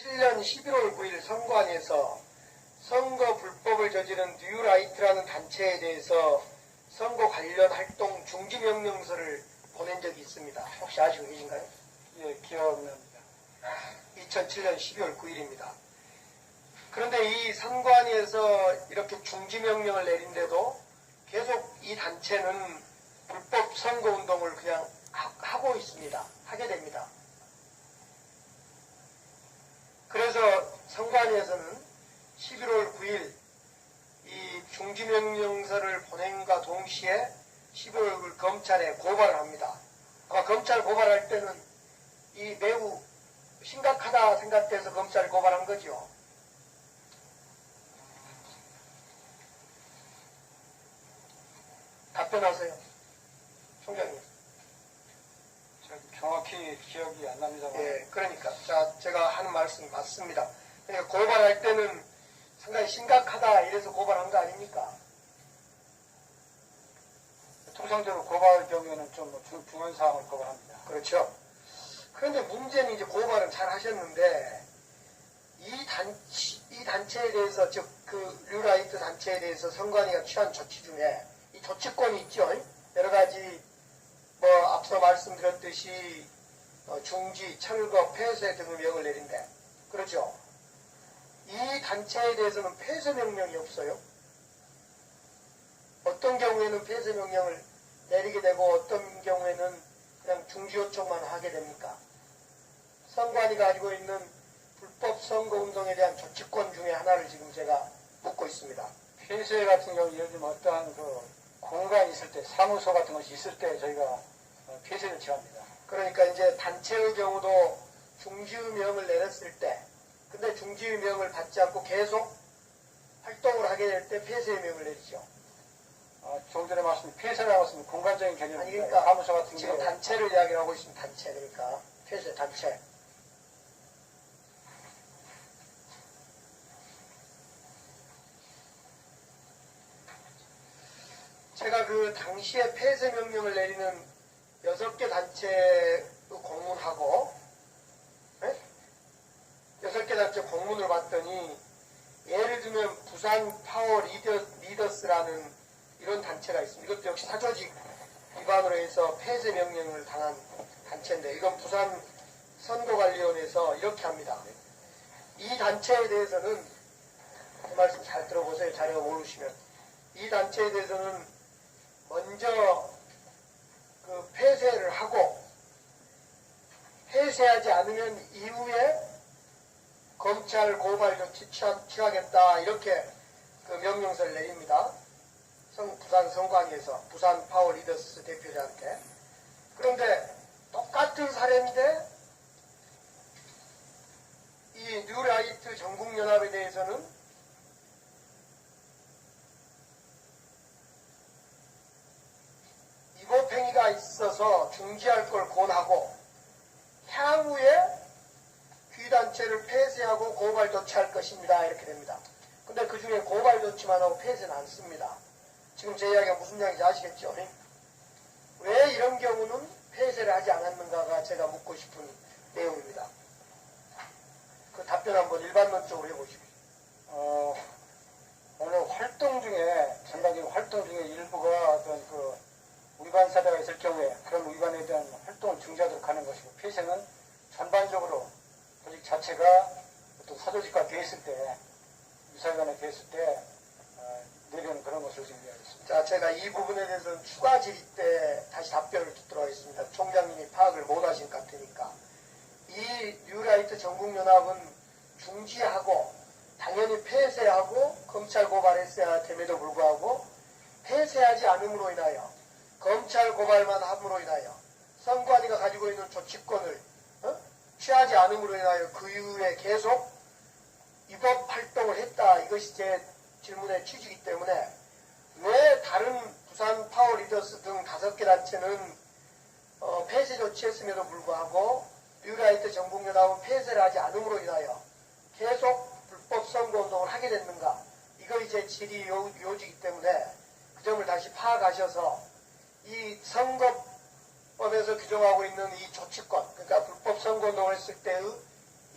2007년 11월 9일 선관위에서 선거 불법을 저지른 뉴라이트라는 단체에 대해서 선거 관련 활동 중지명령서를 보낸 적이 있습니다. 혹시 아시고 계신가요? 예, 기억납니다. 2007년 12월 9일입니다. 그런데 이 선관위에서 이렇게 중지명령을 내린데도 계속 이 단체는 불법 선거운동을 그냥 하고 있습니다. 하게 됩니다. 그래서 선관위에서는 11월 9일 이 중지명령서를 보낸과 동시에 15일 9일 검찰에 고발을 합니다. 아마 검찰 고발할 때는 이 매우 심각하다 생각돼서 검찰에 고발한 거죠. 답변하세요. 총장님. 정확히 기억이 안 납니다만. 예, 그러니까. 자, 제가 하는 말씀이 맞습니다. 그러니까 고발할 때는 상당히 심각하다 이래서 고발한 거 아닙니까? 통상적으로 고발 경우에는 좀 중요한 사항을 고발합니다. 그렇죠. 그런데 문제는 이제 고발은 잘 하셨는데 이 단체에 대해서 즉 그 뉴라이트 단체에 대해서 선관위가 취한 조치 중에 이 조치권이 있죠. 여러 가지 뭐 앞서 말씀드렸듯이 중지, 철거, 폐쇄 등의 명을 내린대. 그렇죠. 이 단체에 대해서는 폐쇄 명령이 없어요. 어떤 경우에는 폐쇄 명령을 내리게 되고 어떤 경우에는 그냥 중지 요청만 하게 됩니까? 선관위 가지고 있는 불법 선거운동에 대한 조치권 중에 하나를 지금 제가 묻고 있습니다. 폐쇄 같은 경우 예를 들면 어떠한 그 공간이 있을 때 사무소 같은 것이 있을 때 저희가 폐쇄를 취합니다. 그러니까 이제 단체의 경우도 중지명을 내렸을 때 근데 중지명을 받지 않고 계속 활동을 하게 될 때 폐쇄명을 내리죠. 조금 전에 말씀드린 폐쇄라고 했으면 공간적인 개념입니다. 아니 그러니까 사무소 같은 지금 게 단체를 이야기를 하고 있습니다. 단체 그러니까 폐쇄 단체. 제가 그 당시에 폐쇄 명령을 내리는 6개 단체의 공문하고 6개 단체 공문을 봤더니 예를 들면 부산 파워 리더스라는 이런 단체가 있습니다. 이것도 역시 사조직 위반으로 해서 폐쇄 명령을 당한 단체인데 이건 부산 선거관리위원회에서 이렇게 합니다. 이 단체에 대해서는 그 말씀 잘 들어보세요. 자료가 모르시면. 이 단체에 대해서는 먼저 그 폐쇄를 하고 폐쇄하지 않으면 이후에 검찰 고발 조치 취하겠다 이렇게 그 명령서를 내립니다. 부산 선관위에서 부산 파워 리더스 대표자한테. 그런데 똑같은 사례인데 이 뉴라이트 전국연합에 대해서는 위법행위가 있어서 중지할 걸 권하고 향후에 귀단체를 폐쇄하고 고발 조치할 것입니다. 이렇게 됩니다. 근데 그 중에 고발 조치만 하고 폐쇄는 않습니다. 지금 제 이야기가 무슨 이야기인지 아시겠죠? 왜 이런 경우는 폐쇄를 하지 않았는가가 제가 묻고 싶은 내용입니다. 그 답변 한번 일반론적으로 해보십시오. 오늘 활동 중에 전반적인 활동 중에 일부가 어떤 그 위반 사례가 있을 경우에 그런 위반에 대한 활동을 중지하도록 하는 것이고 폐쇄는 전반적으로 조직 자체가 어떤 사조직화 되었을 때 유사기관에 되었을 때 내려오는 그런 것을 지금 이야기했습니다. 자, 제가 이 부분에 대해서는 추가 질의 때 다시 답변을 듣도록 하겠습니다. 총장님이 파악을 못하신 것 같으니까. 이 뉴라이트 전국연합은 중지하고 당연히 폐쇄하고 검찰 고발했어야 됨에도 불구하고 폐쇄하지 않음으로 인하여 검찰 고발만 함으로 인하여 선관위가 가지고 있는 조치권을 취하지 않음으로 인하여 그 이후에 계속 위법 활동을 했다. 이것이 제 질문의 취지이기 때문에 왜 다른 부산 파워 리더스 등 5개 단체는 폐쇄 조치했음에도 불구하고 뉴라이트 전국연합은 폐쇄를 하지 않음으로 인하여 계속 불법 선거운동을 하게 됐는가. 이거 이제 질의 요지이기 때문에 그 점을 다시 파악하셔서 이 선거법에서 규정하고 있는 이 조치권, 그러니까 불법 선거운동을 했을 때의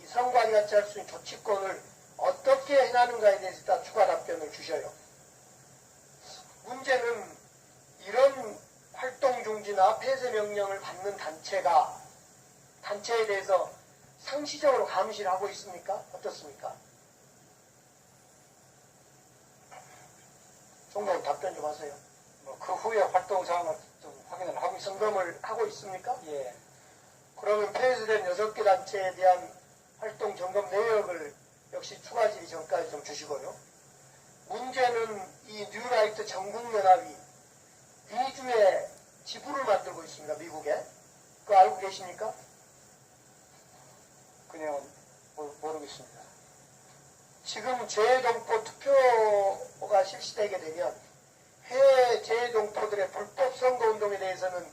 이 선관위 같이 할 수 있는 조치권을 어떻게 행하는가에 대해서 일단 추가 답변을 주셔요. 문제는 이런 활동 중지나 폐쇄 명령을 받는 단체에 대해서 상시적으로 감시를 하고 있습니까? 어떻습니까? 총괄 답변 좀 하세요. 그 후에 활동 사항을 좀 확인을 하고 있습니다. 점검을 하고 있습니까? 예. 그러면 폐쇄된 6개 단체에 대한 활동 점검 내역을 역시 추가 질의 전까지 좀 주시고요. 문제는 이 뉴라이트 전국연합이 미주에 지부를 만들고 있습니다. 미국에. 그거 알고 계십니까? 그냥 모르겠습니다. 지금 재외동포 투표가 실시되게 되면 해외 재외동포들의 불법 선거운동에 대해서는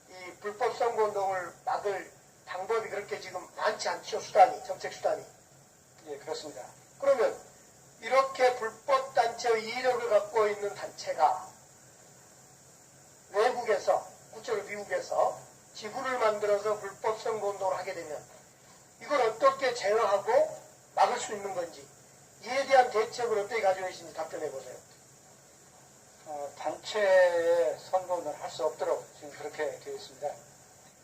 이 불법 선거운동을 막을 방법이 그렇게 지금 많지 않죠. 정책 수단이. 예, 그렇습니다. 그러면 이렇게 불법 단체의 이력을 갖고 있는 단체가 외국에서, 구체로 미국에서 지부를 만들어서 불법 선거운동을 하게 되면 이걸 어떻게 제어하고 막을 수 있는 건지, 이에 대한 대책을 어떻게 가지고 계신지 답변해 보세요. 단체의 선거운동을 할 수 없도록 지금 그렇게 되어 있습니다.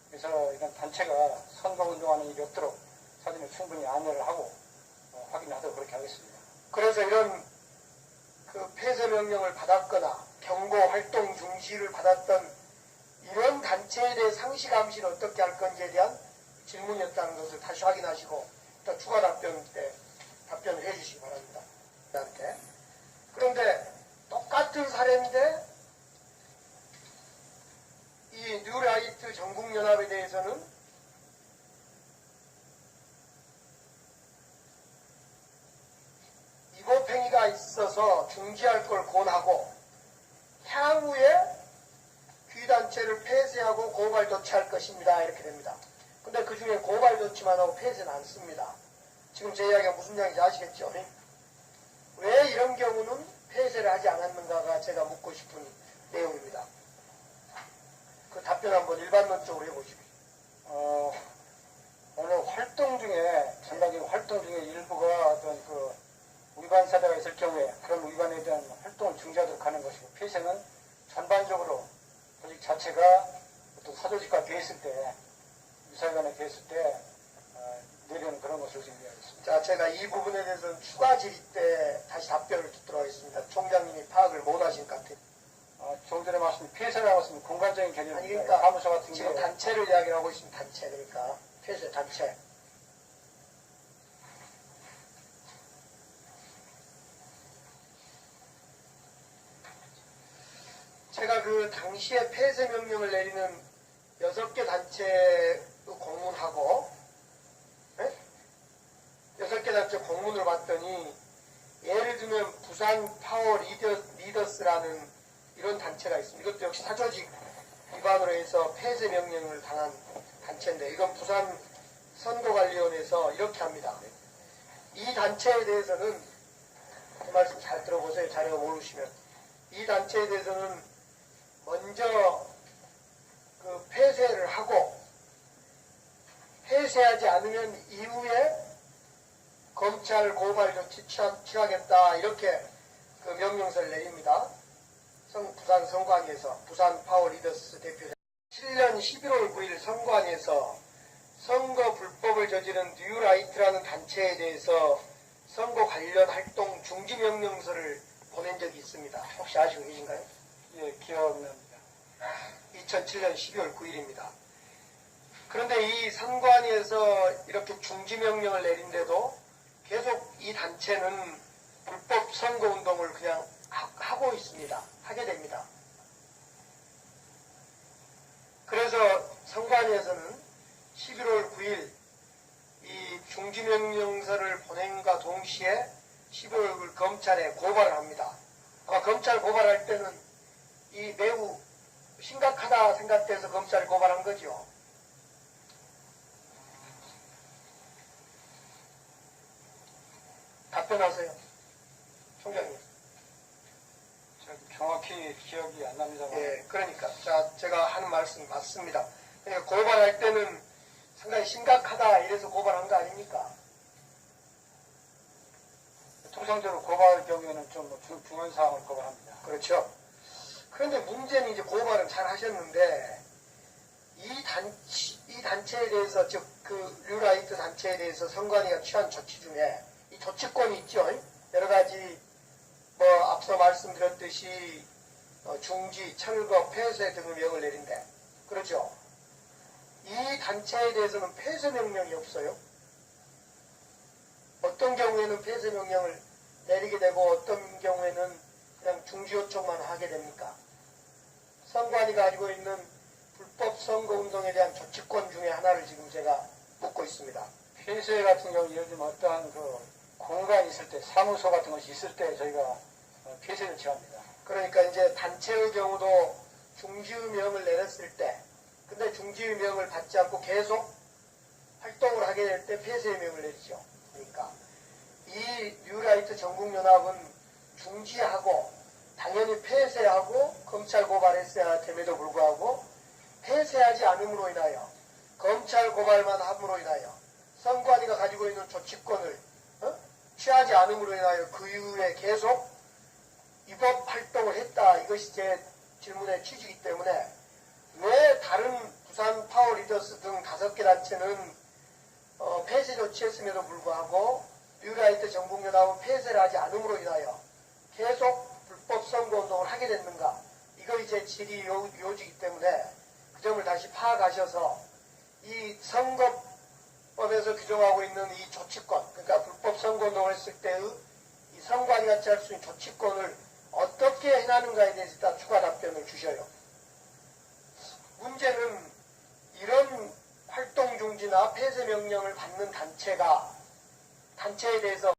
그래서 이런 단체가 선거운동하는 일이 없도록 사전에 충분히 안내를 하고 확인하도록 그렇게 하겠습니다. 그래서 이런 그 폐쇄 명령을 받았거나 경고 활동 중지를 받았던 이런 단체에 대해 상시 감시를 어떻게 할 건지에 대한 질문이었다는 것을 다시 확인하시고 또 추가 답변 때 답변을 해주시기 바랍니다. 그런데 똑같은 사례인데 이 뉴라이트 전국연합에 대해서는 위법행위가 있어서 중지할 걸 권하고 향후에 귀단체를 폐쇄하고 고발 조치할 것입니다. 이렇게 됩니다. 근데 그 중에 고발 조치만 하고 폐쇄는 안 씁니다. 지금 제 이야기가 무슨 이야기인지 아시겠죠? 왜 이런 경우는 폐쇄를 하지 않았는가가 제가 묻고 싶은 내용입니다. 그 답변 한번 일반론적으로 해보십시오. 오늘 활동 중에, 전반적인 활동 중에 일부가 어떤 그 위반 사례가 있을 경우에 그런 위반에 대한 활동을 중지하도록 하는 것이고, 폐쇄는 전반적으로 조직 자체가 어떤 사조직과 됐을 때, 유사기관에 됐을 때 내리는 그런 것을 지금 이야기했습니다. 자, 제가 이 부분에 대해서는 추가 질의 때 다시 답변을 듣도록 하겠습니다. 총장님이 파악을 못하신 것 같아요. 조금 전에 말씀 폐쇄라고 했으면 공간적인 개념입니다. 아니 그러니까 사무소 같은 지금 경우 단체를 이야기를 하고 있습니다. 단체 그러니까 폐쇄 단체. 제가 그 당시에 폐쇄 명령을 내리는 6개 단체의 공문하고 6개 단체 공문을 봤더니 예를 들면 부산 파워 리더스라는 이런 단체가 있습니다. 이것도 역시 사조직 위반으로 해서 폐쇄 명령을 당한 단체인데 이건 부산 선거관리위원회에서 이렇게 합니다. 이 단체에 대해서는 그 말씀 잘 들어보세요. 자료가 모르시면. 이 단체에 대해서는 먼저 그 폐쇄를 하고 폐쇄하지 않으면 이후에 검찰 고발 조치 취하겠다 이렇게 그 명령서를 내립니다. 부산 선관위에서 부산 파워 리더스 대표 7년 11월 9일 선관위에서 선거 불법을 저지른 뉴라이트라는 단체에 대해서 선거 관련 활동 중지 명령서를 보낸 적이 있습니다. 혹시 아시고 계신가요? 예, 기억납니다. 2007년 12월 9일입니다. 그런데 이 선관위에서 이렇게 중지 명령을 내린데도 계속 이 단체는 불법 선거운동을 그냥 하고 있습니다. 하게 됩니다. 그래서 선관위에서는 11월 9일 이 중지명령서를 보낸과 동시에 11월 9일 검찰에 고발을 합니다. 아마 검찰 고발할 때는 이 매우 심각하다 생각돼서 검찰에 고발한 거죠. 답변하세요. 총장님. 정확히 기억이 안 납니다만. 예, 그러니까. 자, 제가 하는 말씀 맞습니다. 그러니까 고발할 때는 상당히 심각하다 이래서 고발한 거 아닙니까? 구성대로 고발할 경우에는 좀 중요한 사항을 고발합니다. 그렇죠. 그런데 문제는 이제 고발은 잘 하셨는데, 이 단체에 대해서, 즉, 그, 뉴라이트 단체에 대해서 선관위가 취한 조치 중에, 이 조치권이 있죠. 여러 가지, 앞서 말씀드렸듯이, 중지, 철거, 폐쇄 등의 명을 내린대. 그렇죠. 이 단체에 대해서는 폐쇄 명령이 없어요. 어떤 경우에는 폐쇄 명령을 내리게 되고, 어떤 경우에는 그냥 중지 요청만 하게 됩니까? 선관위가 가지고 있는 불법 선거운동에 대한 조치권 중에 하나를 지금 제가 묻고 있습니다. 폐쇄 같은 경우 예를 들면 어떠한 그 공간이 있을 때, 사무소 같은 것이 있을 때 저희가 폐쇄를 취합니다. 그러니까 이제 단체의 경우도 중지의명을 내렸을 때, 근데 중지의명을 받지 않고 계속 활동을 하게 될 때 폐쇄의명을 내리죠. 그러니까 이 뉴라이트 전국연합은 중지하고 당연히 폐쇄하고 검찰 고발했어야 됨에도 불구하고 폐쇄하지 않음으로 인하여 검찰 고발만 함으로 인하여 선관위가 가지고 있는 조치권을 취하지 않음으로 인하여 그 이후에 계속 위법 활동을 했다. 이것이 제 질문의 취지이기 때문에 왜 다른 부산 파워리더스 등 5개 단체는 폐쇄 조치했음에도 불구하고 뉴라이트 전국연합은 폐쇄를 하지 않음으로 인하여 계속 불법 선거운동을 하게 됐는가. 이것이 제 질의 요지이기 때문에 그 점을 다시 파악하셔서 이 선거법에서 규정하고 있는 이 조치권, 그러니까 불법 선거운동을 했을 때의 이 선관위가 취할 수 있는 조치권을 어떻게 행하는가에 대해서 일단 추가 답변을 주셔요. 문제는 이런 활동 중지나 폐쇄 명령을 받는 단체에 대해서